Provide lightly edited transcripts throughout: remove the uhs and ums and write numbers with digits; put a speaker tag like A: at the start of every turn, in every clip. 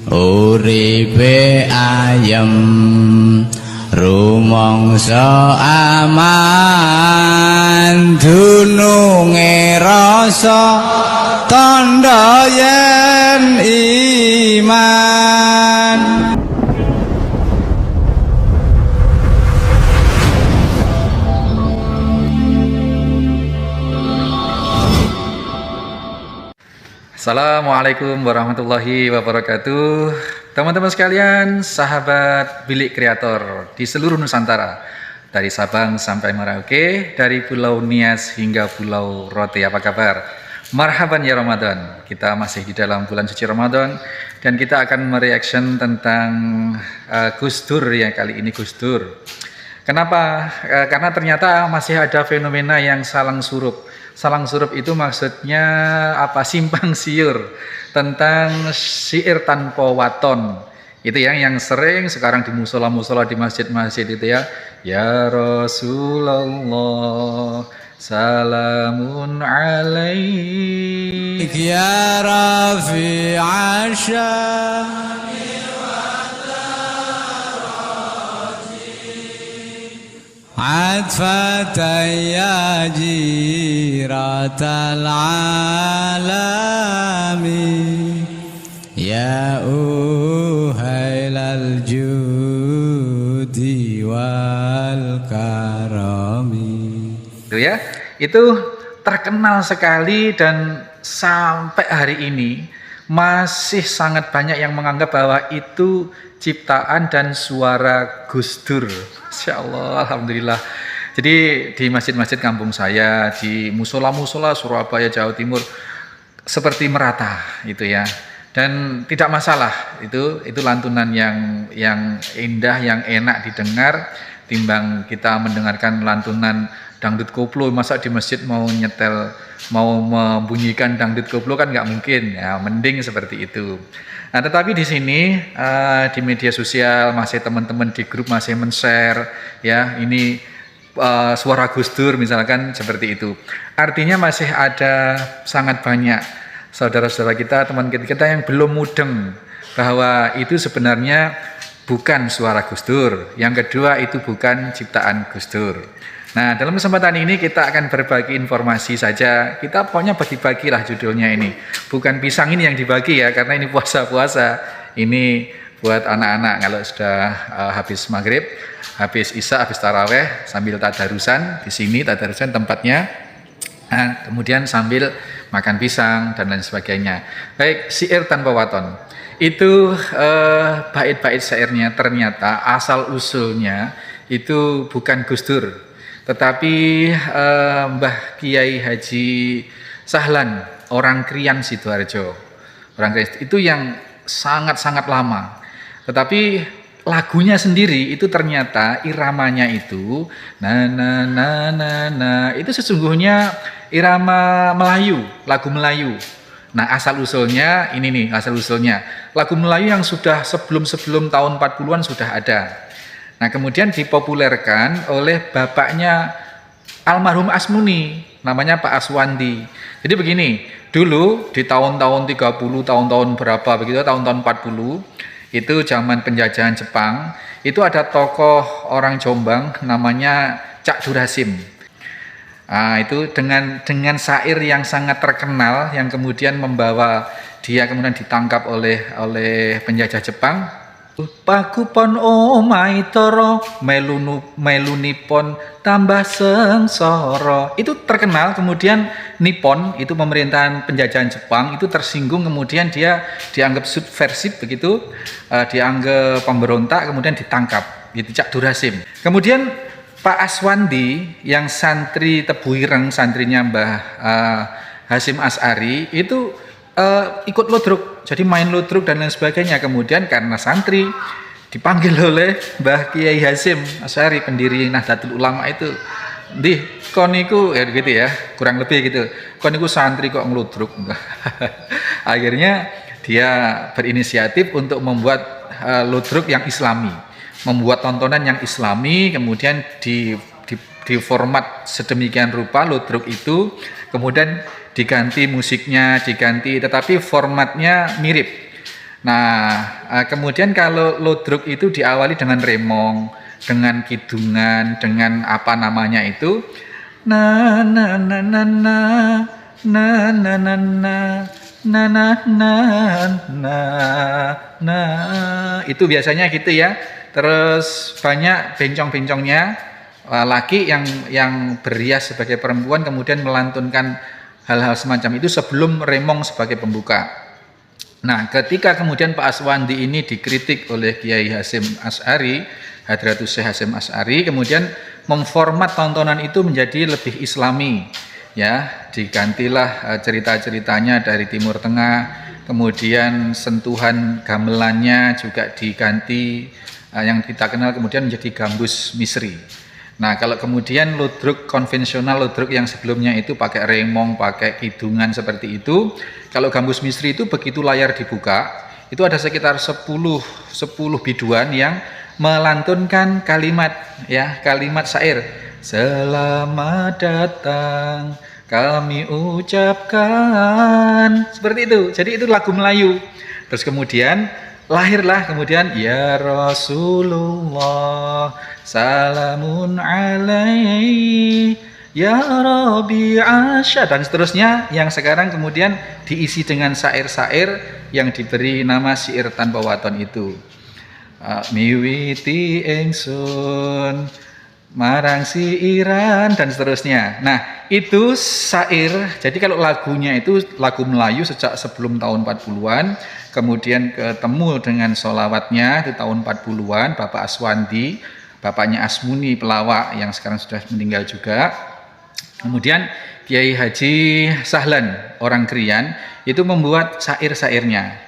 A: uripe ayem rumangsa aman dununge rasa tandha yen iman.
B: Assalamualaikum warahmatullahi wabarakatuh. Teman-teman sekalian, sahabat Bilik Kreator di seluruh Nusantara, dari Sabang sampai Merauke, dari Pulau Nias hingga Pulau Rote, apa kabar? Marhaban ya Ramadan. Kita masih di dalam bulan suci Ramadan dan kita akan mereaction tentang Gus Dur ya, kali ini Gus Dur. Kenapa? Karena ternyata masih ada fenomena yang salang surup. Salang surup itu maksudnya apa? Simpang siur tentang syair tanpa waton. Itu yang sering sekarang di musola-musola, di masjid-masjid itu ya. Ya Rasulullah, salamun alaik.
A: Ya Rafi Asya. عطفة يا جيرة العالم يا أهيل الجود والكرم.
B: Itu ya, itu terkenal sekali dan sampai hari ini masih sangat banyak yang menganggap bahwa itu ciptaan dan suara Gus Dur. Masya Allah, alhamdulillah. Jadi di masjid-masjid kampung saya, di musola-musola Surabaya, Jawa Timur, seperti merata itu ya. Dan tidak masalah, itu lantunan yang indah, yang enak didengar, timbang kita mendengarkan lantunan dangdut koplo. Masa di masjid mau nyetel, mau membunyikan dangdut koplo kan nggak mungkin ya, mending seperti itu. Nah, tetapi di sini di media sosial masih teman-teman di grup masih men-share ya, ini suara Gus Dur misalkan seperti itu. Artinya masih ada sangat banyak saudara-saudara kita, teman kita yang belum mudeng bahwa itu sebenarnya bukan suara Gus Dur. Yang kedua, itu bukan ciptaan Gus Dur. Nah, dalam kesempatan ini kita akan berbagi informasi saja. Kita pokoknya bagi-bagilah judulnya ini. Bukan pisang ini yang dibagi ya, karena ini puasa-puasa. Ini buat anak-anak kalau sudah habis maghrib, habis isya, habis taraweh, sambil tadarusan. Di sini tadarusan tempatnya. Nah, kemudian sambil makan pisang dan lain sebagainya. Baik, syair tanpa waton. Itu bait-bait syairnya ternyata asal usulnya itu bukan Gus Dur, tetapi Mbah Kiai Haji Sahlan, orang Krian Sidoarjo. Orang Krian itu yang sangat-sangat lama. Tetapi lagunya sendiri itu ternyata iramanya itu itu sesungguhnya irama Melayu, lagu Melayu. Nah, asal usulnya ini nih, asal usulnya lagu Melayu yang sudah sebelum tahun 40-an sudah ada. Nah, kemudian dipopulerkan oleh bapaknya almarhum Asmuni, namanya Pak Aswandi. Jadi begini, dulu di tahun-tahun 30, tahun-tahun berapa begitu, tahun-tahun 40, itu zaman penjajahan Jepang, itu ada tokoh orang Jombang namanya Cak Durasim. Nah, itu dengan syair yang sangat terkenal yang kemudian membawa dia kemudian ditangkap oleh penjajah Jepang. Pakupon omai toro melunipon tambah sengsara. Itu terkenal, kemudian Nippon itu pemerintahan penjajahan Jepang itu tersinggung, kemudian dia dianggap subversif begitu, dianggap pemberontak, kemudian ditangkap, itu Cak Durasim. Kemudian Pak Aswandi yang santri Tebu Ireng, santrinya Mbah Hasyim Asy'ari itu ikut ludruk, jadi main ludruk dan lain sebagainya. Kemudian karena santri dipanggil oleh Mbah Kiai Hasyim Asy'ari, pendiri Nahdlatul Ulama itu, "Ndih, kon niku," ya gitu ya, kurang lebih gitu, "kon niku santri kok ngeludruk." Akhirnya dia berinisiatif untuk membuat ludruk yang islami, membuat tontonan yang islami, kemudian di format sedemikian rupa ludruk itu, kemudian diganti musiknya, tetapi formatnya mirip. Nah, kemudian kalau ludruk itu diawali dengan remong, dengan kidungan, dengan apa namanya itu, na na na na na na na na na na na na na na, itu biasanya gitu ya. Terus banyak bencong-bencongnya, laki yang berhias sebagai perempuan kemudian melantunkan hal-hal semacam itu sebelum remong sebagai pembuka. Nah, ketika kemudian Pak Aswandi ini dikritik oleh Kiai Hasyim Asy'ari, Hadratus Syekh Hasyim Asy'ari, kemudian memformat tontonan itu menjadi lebih islami, ya, digantilah cerita-ceritanya dari Timur Tengah, kemudian sentuhan gamelannya juga diganti, yang kita kenal kemudian menjadi gambus misri. Nah, kalau kemudian ludruk konvensional, ludruk yang sebelumnya itu pakai remong, pakai kidungan seperti itu, kalau gambus misri itu begitu layar dibuka, itu ada sekitar 10 biduan yang melantunkan kalimat, ya, kalimat syair. Selamat datang kami ucapkan, seperti itu. Jadi itu lagu Melayu. Terus kemudian lahirlah kemudian ya Rasulullah salamun alaihi ya Rabbi Asya, dan seterusnya, yang sekarang kemudian diisi dengan syair-syair yang diberi nama syair tanpa waton itu. Miwiti ingsun marang siiran, dan seterusnya. Nah, itu syair. Jadi kalau lagunya itu lagu Melayu sejak sebelum tahun 40-an, kemudian ketemu dengan sholawatnya di tahun 40-an, Bapak Aswandi, bapaknya Asmuni pelawak yang sekarang sudah meninggal juga. Kemudian Kiai Haji Sahlan orang Krian itu membuat syair-syairnya.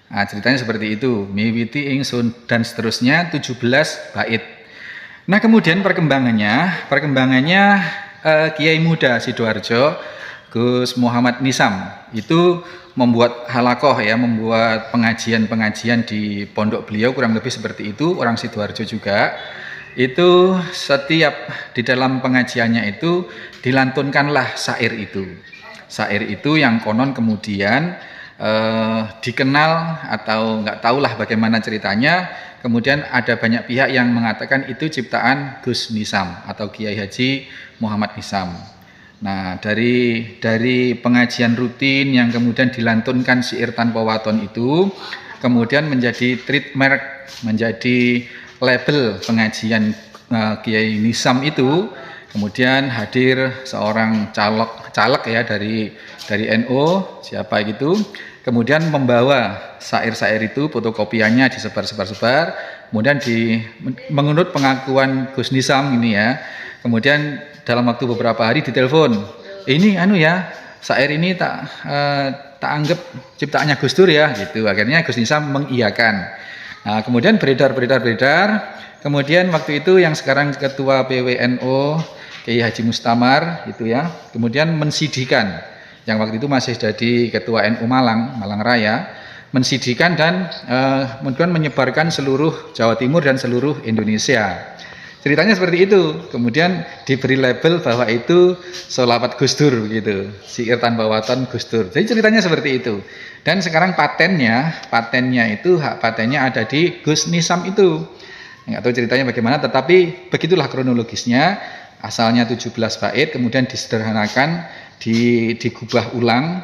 B: Nah, ceritanya seperti itu, miwiti ingsun dan seterusnya, 17 bait. Nah, kemudian perkembangannya Kiai muda Sidoarjo, Gus Muhammad Nisam itu membuat halakoh, ya, membuat pengajian-pengajian di pondok beliau, kurang lebih seperti itu, orang Sidoarjo juga. Itu setiap di dalam pengajiannya itu dilantunkanlah syair itu. Syair itu yang konon kemudian dikenal atau nggak tahulah bagaimana ceritanya. Kemudian ada banyak pihak yang mengatakan itu ciptaan Gus Nisam atau Kiai Haji Muhammad Nisam. Nah, dari pengajian rutin yang kemudian dilantunkan syair tanpa waton itu kemudian menjadi trademark, menjadi label pengajian Kiai Nisam itu. Kemudian hadir seorang caleg ya dari NU, siapa gitu, kemudian membawa syair-syair itu, fotokopiannya disebar-sebar, kemudian menurut pengakuan Gus Nisam ini ya, kemudian dalam waktu beberapa hari ditelepon, ini syair ini tak anggap ciptaannya Gus Dur ya, gitu. Akhirnya Gus Nisam mengiyakan. Nah, kemudian beredar. Kemudian waktu itu yang sekarang ketua PWNU Kiai Haji Mustamar itu ya, kemudian mensidikan, yang waktu itu masih jadi ketua NU Malang Raya, mensidikan dan kemudian menyebarkan seluruh Jawa Timur dan seluruh Indonesia. Ceritanya seperti itu. Kemudian diberi label bahwa itu sholawat Gus Dur begitu, syair tanpa waton Gus Dur. Jadi ceritanya seperti itu. Dan sekarang patennya itu hak patennya ada di Gus Nisam itu. Nggak tahu ceritanya bagaimana, tetapi begitulah kronologisnya. Asalnya 17 bait, kemudian disederhanakan, digubah ulang,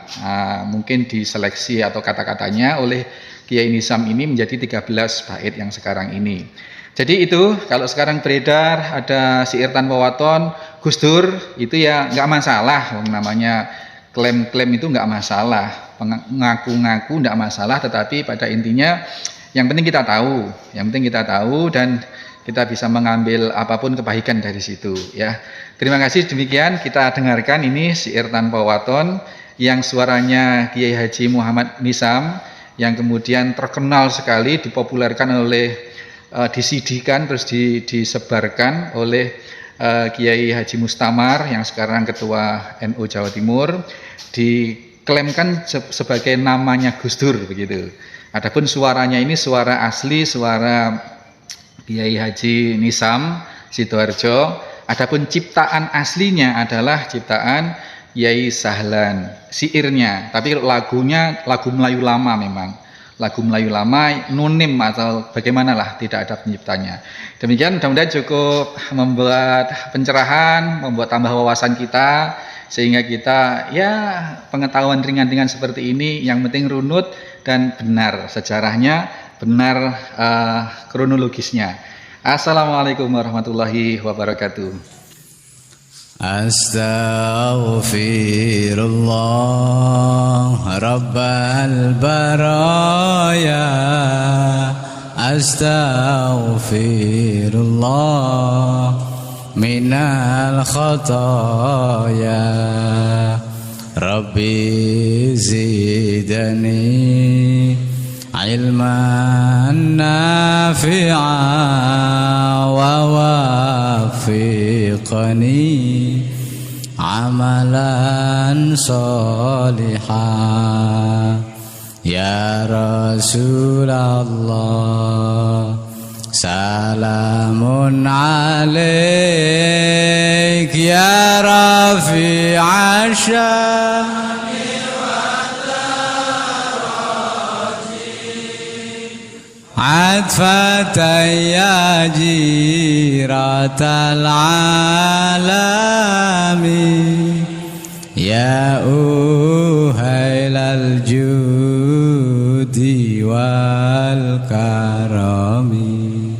B: mungkin diseleksi atau kata-katanya oleh Kiai Nisam ini menjadi 13 bait yang sekarang ini. Jadi itu kalau sekarang beredar ada syair tanpa waton Gus Dur, itu ya nggak masalah, namanya klaim-klaim itu nggak masalah, ngaku-ngaku nggak masalah, tetapi pada intinya yang penting kita tahu dan kita bisa mengambil apapun kebaikan dari situ ya. Terima kasih, demikian kita dengarkan ini syair tanpa waton yang suaranya Kiai Haji Muhammad Nisam yang kemudian terkenal sekali, dipopulerkan oleh disidikan terus disebarkan oleh Kiai Haji Mustamar yang sekarang ketua NU Jawa Timur, diklaimkan sebagai namanya Gus Dur begitu. Adapun suaranya ini suara asli, suara Kiai Haji Nisam Sidoarjo. Adapun ciptaan aslinya adalah ciptaan Kiai Sahlan, syairnya. Tapi lagunya lagu Melayu lama memang. lagu Melayu lama, nunim atau bagaimanalah, tidak ada penciptanya. Demikian, mudah-mudahan cukup membuat pencerahan, membuat tambah wawasan kita, sehingga kita ya pengetahuan ringan-ringan seperti ini yang penting runut dan benar sejarahnya, benar kronologisnya. Assalamualaikum warahmatullahi wabarakatuh.
A: Astaghfirullah Rabbal baraya, astaghfirullah minal khataya, Rabbi zidani ilman nafi'a wa wafiqani amalan salihah. Ya Rasulullah, salamun alaik ya rafi'a syam. Atfatan ya jiratal alami, ya uhailal judi wal karami,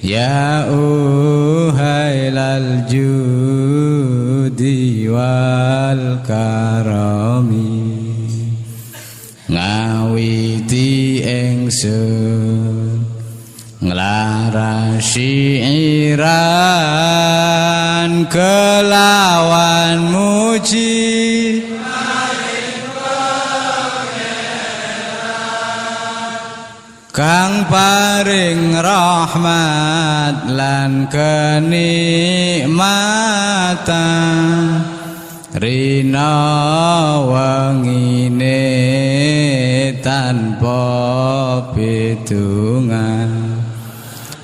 A: ya uhailal judi wal karami. Ngawiti ingsun nglarasi iran kelawan muji, kang paring rahmat lan kenikmatan, rina wangine tanpa pitungan,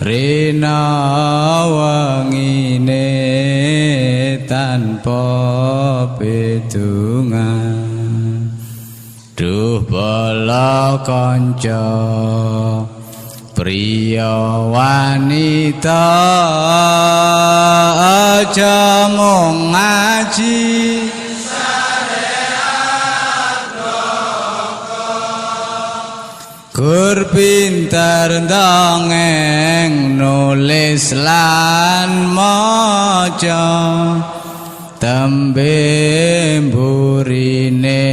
A: rina wangine tanpa pitungan. Duh bala kanca priya wanita, aja mung ngaji gur pinter ndongeng nulis lan maca, tembe mburine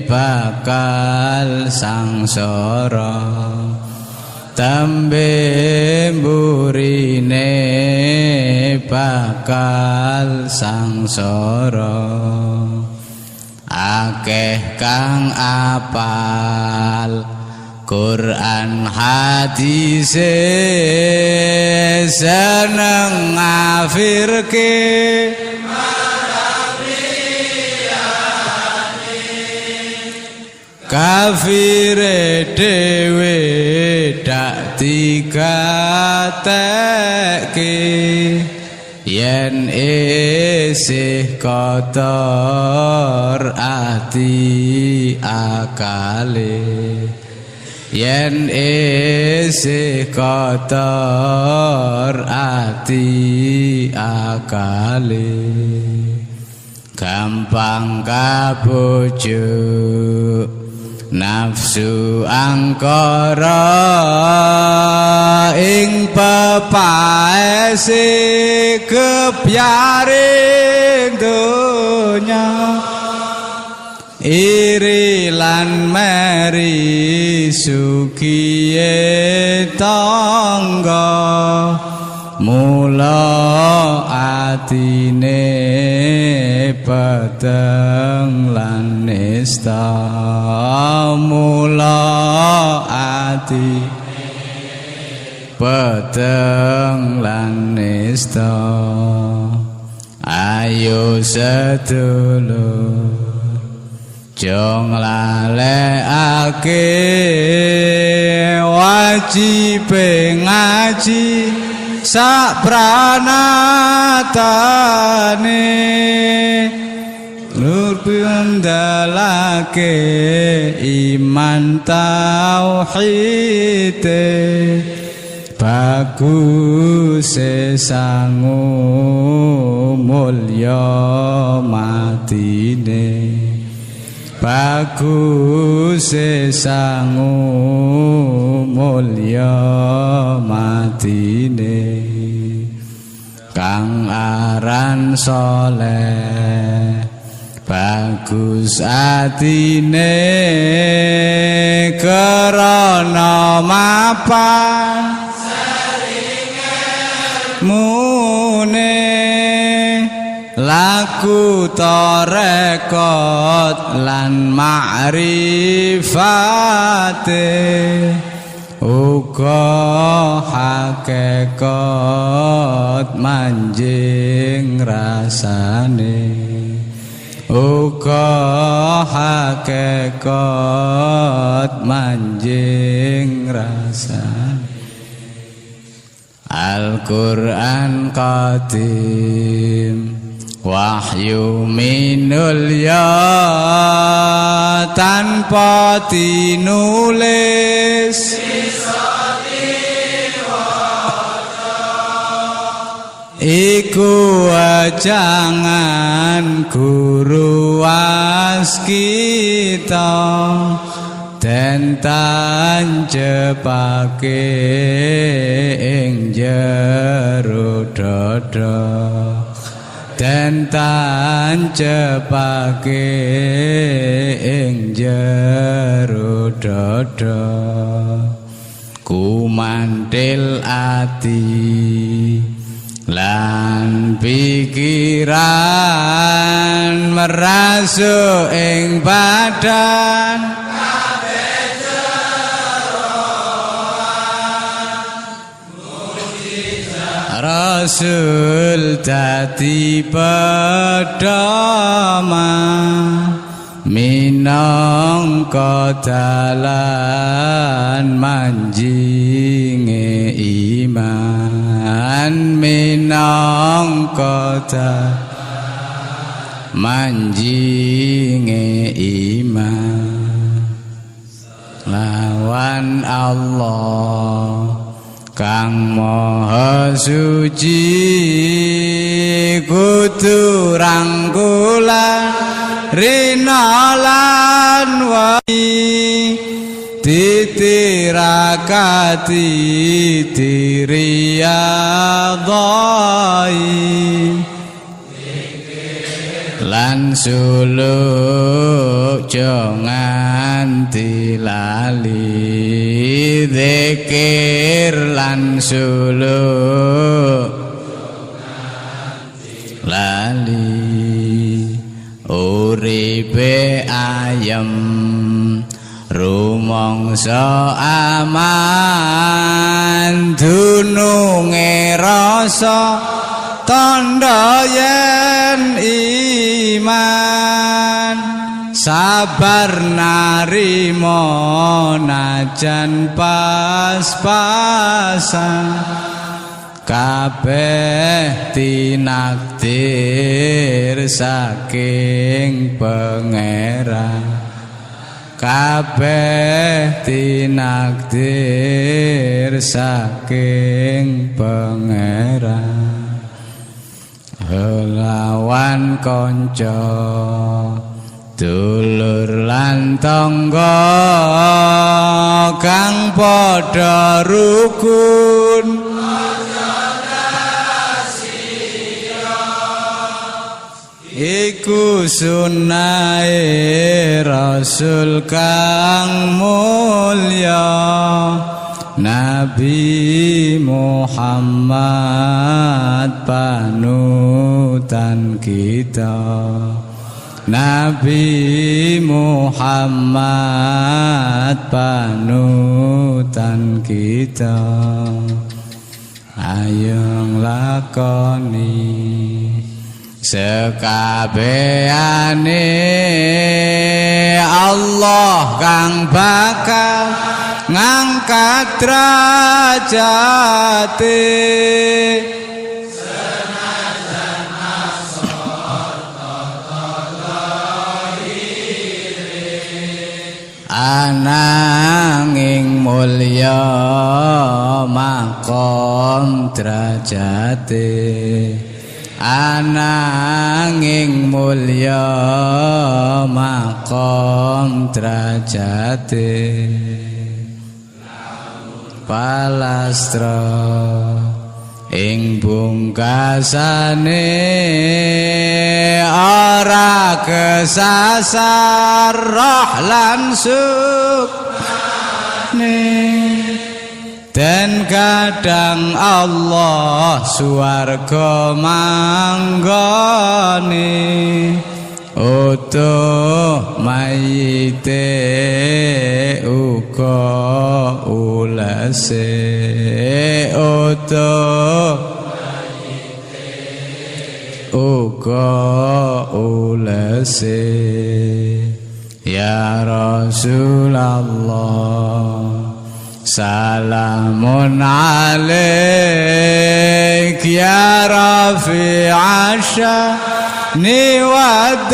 A: bakal sangsara, tembe mburine bakal sangsara. Akeh kang apal Quran hadise, seneng ngafirke kafire dhewe dak digatekke, yen isih kotor ati akale, yen isih kotor ati akale, gampang kabujuk nafsu angkara ing pepaese kepyaring donya, iri lan meri sukiye tangga, mula atine peteng lan nista, mula ati peteng lan nista. Ayo sedulur jong lalekake wajib ngaji sak pranatane, nur pindalake iman tauhid bagus sangu mulya matine bagus sangu mulya matine kang aran soleh bagus atine krana mapan mune laku tarekat lan ma'rifate uga hakikat manjing rasane uga hakikat manjing rasane Al-Qur'an qadim wahyu minul ya tanpa tinulis iku ajangan guru waskita den tanjepake ing jero dada den tanjepake ing jero dada kumantil ati lan pikiran merasuk ing badan Rasul dadi pedoman minangka dalan manjinge iman minangka dalan manjinge iman lawan Allah Kang Maha Suci kudu rangkulan rina lan wai titirakati diriyadhai lan suluk jangan dilali zikir lan suluk lali uripe ayem rumangsa aman dununge rasa tandha yen iman sabar narimo najan pas-pasan kabeh tinakdir saking pangeran kabeh tinakdir saking pangeran lawan kanca dulur lan tangga kang padha rukun iku sunnahe Rasul kang mulya Nabi Muhammad panutan kita Nabi Muhammad panutan kita ayo lakoni sekabehane Allah kang bakal ngangkat derajate senajan asor tata ananging mulya makom derajate ananging mulya makom derajate palastra ing bungkasane ora kesasar roh lan sukne dan kadang Allah swarga manggone utuh mayite uga ulese utuh uga ulese ya Rasulullah salamun alaik ya rafi'asha ni wadaraji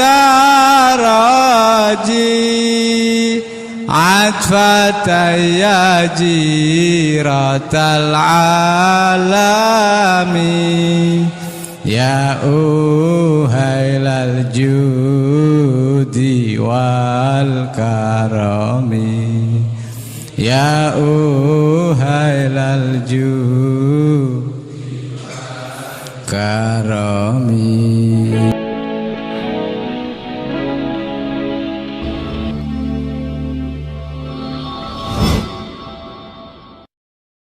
A: atfatan ya jiratal alami ya uhailal judi wal karami ya uhailal judi karami